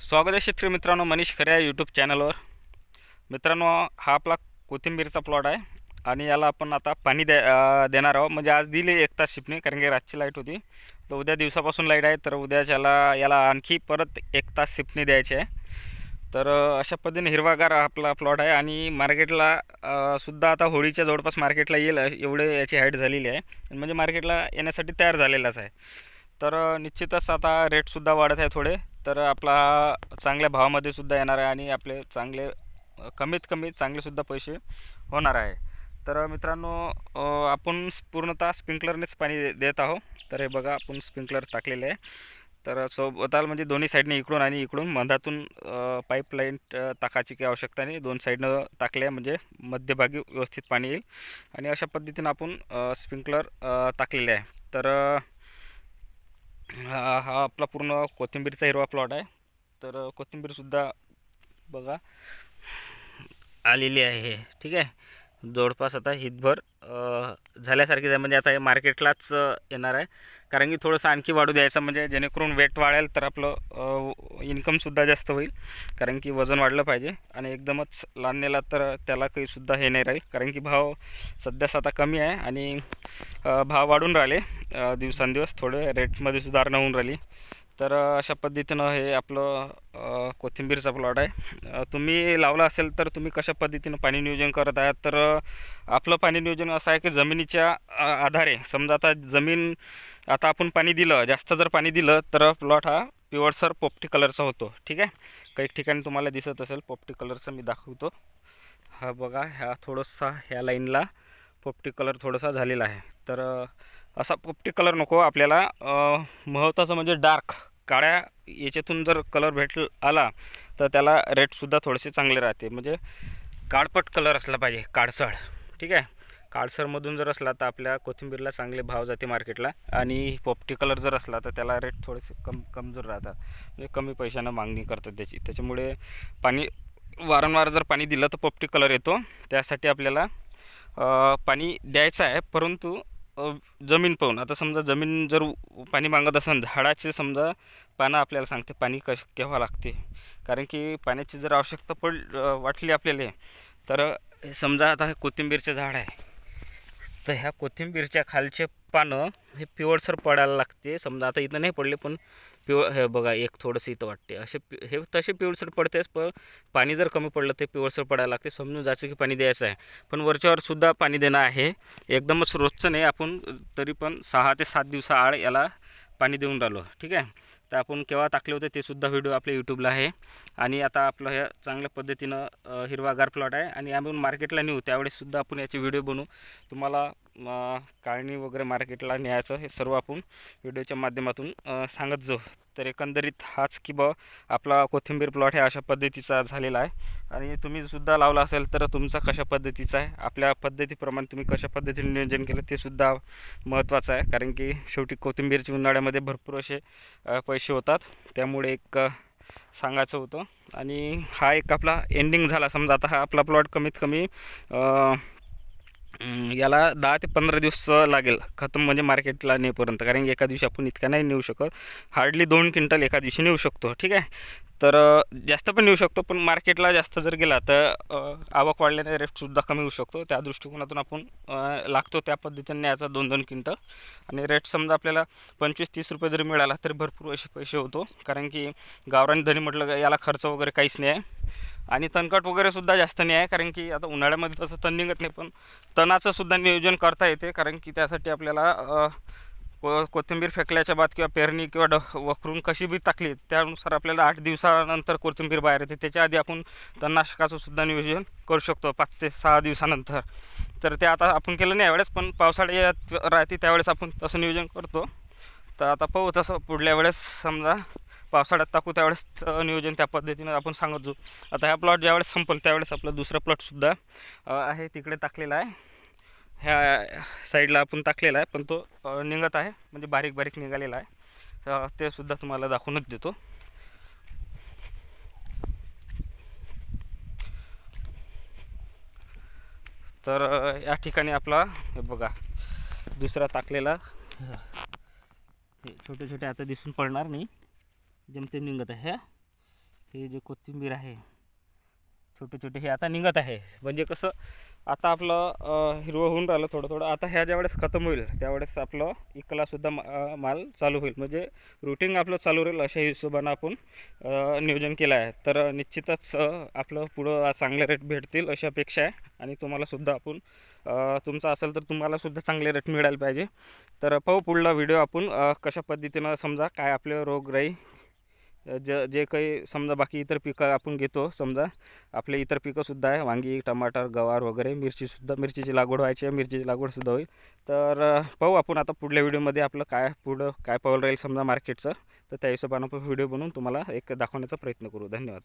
स्वागत आहे शेतकरी मित्रांनो, मनीष खरे आहे यूट्यूब चॅनलवर. मित्रांनो, हा आपला कोथिंबीरचा प्लॉट आहे आणि याला आपण आता पाणी देणार आहोत. म्हणजे आज दिली 1 तास शिपणी, कारण की रातची लाईट होती. तर उद्या दिवसापासून लाईट आहे, तर उद्याच्याला याला आणखी परत 1 तास शिपणी द्यायची आहे. तर अशा पद्धतीने हिरवागार आपला प्लॉट आहे आणि मार्केटला सुद्धा आता होळीच्या जवळपास मार्केटला येईल एवढे याची हाईट झालेली आहे. म्हणजे मार्केटला येण्यासाठी तयार झालेलाच आहे. तर निश्चितच आता रेटसुद्धा वाढत आहे थोडे. तर आपला चांगल्या भावामध्ये सुद्धा येणार आहे आणि आपले चांगले कमीत कमी चांगलेसुद्धा पैसे होणार आहे. तर मित्रांनो, आपण पूर्णतः स्प्रिंकलरनेच पाणी देत आहोत. तर हे बघा, आपण स्प्रिंकलर टाकलेले आहे. तर सोबताल म्हणजे दोन्ही साईडने इकडून आणि इकडून मधातून पाईपलाईन टाकायची काही आवश्यकता नाही. 2 साईडनं टाकल्या म्हणजे मध्यभागी व्यवस्थित पाणी येईल आणि अशा पद्धतीनं आपण स्प्रिंकलर टाकलेले आहे. तर हा आपला पूर्ण कोथिंबीरचा हिरवा प्लॉट आहे. तर कोथिंबीरसुद्धा बघा आलेली आहे. ठीक आहे, जवळपास आता हितभर झाल्यासारखीच आहे. म्हणजे आता हे मार्केटलाच येणार आहे, कारण की थोडंसं आणखी वाढू द्यायचं, म्हणजे जेणेकरून वेट वाढेल तर आपलं इन्कमसुद्धा जास्त होईल. कारण की वजन वाढलं पाहिजे आणि एकदमच लहान नेला तर त्याला काहीसुद्धा हे नाही राहील. कारण की भाव सध्याच आता कमी आहे आणि भाव वाढून राहिले दिवसांदिवस, थोडे रेटमध्ये सुधारणा होऊन राहिली. तर अशा पद्धतीनं हे आपलं कोथिंबीरचा प्लॉट आहे. तुम्ही लावला असेल तर तुम्ही कशा पद्धतीनं पाणी नियोजन करत आहात? तर आपलं पाणी नियोजन असं आहे की जमिनीच्या आधारे, समजा आता आपण पाणी दिलं, जास्त जर पाणी दिलं तर प्लॉट हा पिवळसर पोपटी कलरचा होतो. ठीक आहे, काही ठिकाणी तुम्हाला दिसत असेल पोपटी कलरचं, मी दाखवतो. हा बघा, ह्या लाईनला पोपटी कलर थोडासा झालेला आहे. तर असा पोपटी कलर नको आपल्याला. महत्त्वाचं म्हणजे डार्क काळ्या याच्यातून जर कलर आला तर त्याला रेटसुद्धा थोडेसे चांगले राहते. म्हणजे काळपट कलर असला पाहिजे, काळसर. ठीक आहे, काळसरमधून जर असला तर आपल्या कोथिंबीरला चांगले भाव जाते मार्केटला. आणि पोपटी कलर जर असला तर त्याला रेट थोडेसे कमजोर राहतात, म्हणजे कमी पैशानं मागणी करतात त्याच्यामुळे पाणी वारंवार जर पाणी दिलं तर पोपटी कलर येतो. त्यासाठी आपल्याला पाणी द्यायचं आहे, परंतु जमीन पाहून. आता समजा जमीन जर पाणी मागत असेल, झाडाचे समजा पानं आपल्याला सांगते पाणी केव्हा लागते. कारण की पाण्याची जर आवश्यकता वाटली आपल्याला, तर समजा आता हे कोथिंबीरचे झाड आहे, तर ह्या कोथिंबीरच्या खालचे पानं हे पिवळसर पडायला लागते. समजा आता इथं नाही पडले, पण हे बघा, एक थोडंसं इथं वाटते, हे तसे पिवळसर पडतेच. पण पाणी जर कमी पडलं ते पिवळसर पडायला लागते. समजून जायचं की पाणी द्यायचं आहे, पण वरच्यावर सुद्धा पाणी देणं आहे. एकदमच रोजचं नाही, आपण तरी पण 6 ते 7 दिवसाआड याला पाणी देऊन राहिलो. ठीक आहे, तर आपण केव्हा टाकले होते ते सुद्धा व्हिडिओ आपल्या यूट्यूबला आहे. आणि आता आपलं हे चांगल्या पद्धतीनं हिरवागार प्लॉट आहे आणि आपण मार्केटला नेऊ त्यावेळेससुद्धा आपण याचे व्हिडिओ बनवू. तुम्हाला काढणी वगैरे मार्केटला न्यायचं हे सर्व आपण व्हिडिओच्या माध्यमातून सांगत जाऊ. तर एकंदरीत हाच की आपला कोथिंबीर प्लॉट हे अशा पद्धतीचा झालेला आहे. आणि तुम्हीसुद्धा लावला असेल तर तुमचा कशा पद्धतीचा आहे, आपल्या पद्धतीप्रमाणे तुम्ही कशा पद्धतीने नियोजन केलं ते सुद्धा महत्त्वाचं आहे. कारण की शेवटी कोथिंबीरची उन्हाळ्यामध्ये भरपूर असे पैसे होतात, त्यामुळे एक सांगायचं होतं. आणि हा एक आपला एंडिंग झाला. समजा आता हा आपला प्लॉट कमीत कमी याला 10 ते 15 दिवस लागेल खतम, म्हणजे मार्केटला नेपर्यंत. कारण की एका दिवशी आपण इतका नाही नेऊ शकत. हार्डली 2 क्विंटल एका दिवशी नेऊ शकतो. ठीक आहे, तर जास्त पण नेऊ शकतो, पण मार्केटला जास्त जर गेला तर आवक वाढल्याने रेटसुद्धा कमी होऊ शकतो. त्या दृष्टिकोनातून आपण लागतो त्या पद्धतीने न्यायचा 2-2 क्विंटल. आणि रेट समजा आपल्याला 25-30 रुपये जरी मिळाला तरी भरपूर असे पैसे होतो. कारण की गावरान धनी म्हटलं याला खर्च वगैरे काहीच नाही आहे आणि तणकट वगैरे सुद्धा जास्त नाही आहे. कारण की आता उन्हाळ्यामध्ये तसं तण निघत नाही, पण तणाचं सुद्धा नियोजन करता येते. कारण की त्यासाठी आपल्याला कोथिंबीर फेकल्याच्या बाद किंवा पेरणी किंवा वखरून कशी बी टाकली त्यानुसार आपल्याला 8 दिवसानंतर कोथिंबीर बाहेर येते. त्याच्या आधी आपण तणनाशकाचं सुद्धा नियोजन करू शकतो 5 ते 6 दिवसानंतर. तर ते आता आपण केलं नाही यावेळेस, पण पावसाळ्यात राहते त्यावेळेस आपण तसं नियोजन करतो. तर आता पाहू तसं पुढल्या वेळेस, समजा पावसाळ्यात टाकू त्यावेळेस नियोजन त्या पद्धतीनं आपण सांगत जाऊ. आता ह्या प्लॉट ज्यावेळेस संपल त्यावेळेस आपला दुसरा प्लॉटसुद्धा आहे तिकडे टाकलेला आहे. ह्या साईडला आपण टाकलेला आहे, पण तो निघत आहे, म्हणजे बारीक बारीक निघालेला आहे. ते सुद्धा तुम्हाला दाखवूनच देतो. तर या ठिकाणी आपला हे बघा दुसरा टाकलेला, हे छोटे छोटे आता दिसून पडणार नाही, जेमतेम निघत आहे. हे जे कोथिंबीर आहे छोटे छोटे हे आता निघत आहे. म्हणजे कसं आता आपलं हिरवं होऊन राहिलं थोडं थोडं. आता ह्या ज्यावेळेस खतम होईल त्यावेळेस आपलं इकलासुद्धा माल चालू होईल. म्हणजे रूटिंग आपलं चालू राहील अशा हिशोबानं आपण नियोजन केलं आहे. तर निश्चितच आपलं पुढं चांगले रेट भेटतील अशी अपेक्षा आहे. आणि तुम्हालासुद्धा आपण तुमचं असेल तर तुम्हालासुद्धा चांगले रेट मिळायला पाहिजे. तर पाहू पुढला व्हिडिओ आपण कशा पद्धतीनं समजा काय आपले रोगराई जे काही समजा बाकी इतर पिकं आपण घेतो. समजा आपले इतर पिकंसुद्धा आहे, वांगी, टमाटर, गवार वगैरे, मिरचीची लागवड व्हायची आहे, मिरचीची लागवडसुद्धा होईल. तर पाहू आपण आता पुढल्या व्हिडिओमध्ये आपलं पुढं काय पाऊल राहील समजा मार्केटचं. तर त्या हिशोबानं आपण व्हिडिओ बनवून तुम्हाला एक दाखवण्याचा प्रयत्न करू. धन्यवाद.